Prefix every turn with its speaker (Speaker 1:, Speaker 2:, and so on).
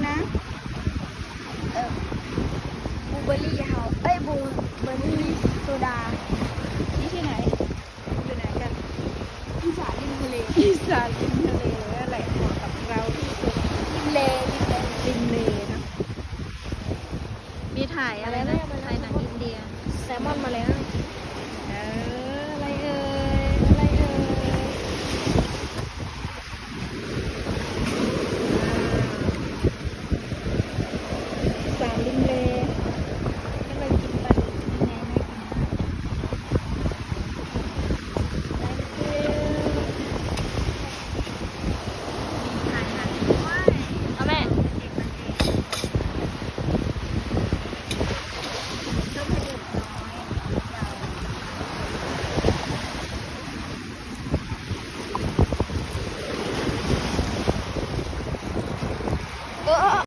Speaker 1: นะ
Speaker 2: บูเบอรี่เฮาบูเบอรี่โซดา
Speaker 1: นี่ที่ไหนอยู่ไหนกัน
Speaker 2: อีสานริมทะเล
Speaker 1: อีสานริมทะเลนั่นแหละเหมาะกับเราที่สุด
Speaker 2: ริมเล
Speaker 1: ริมเลเนอะมีถ่ายอะไรนะ
Speaker 2: มาแล้ว
Speaker 1: ถ่ายหนังอินเดีย
Speaker 2: แซลมอนมาแล้ว
Speaker 1: อะไรเอ่ยอะไรเอ่ยสามริมเลก็เลยกินปลาดุกยังไงนะถ่ายหนังด้วยเอาแม่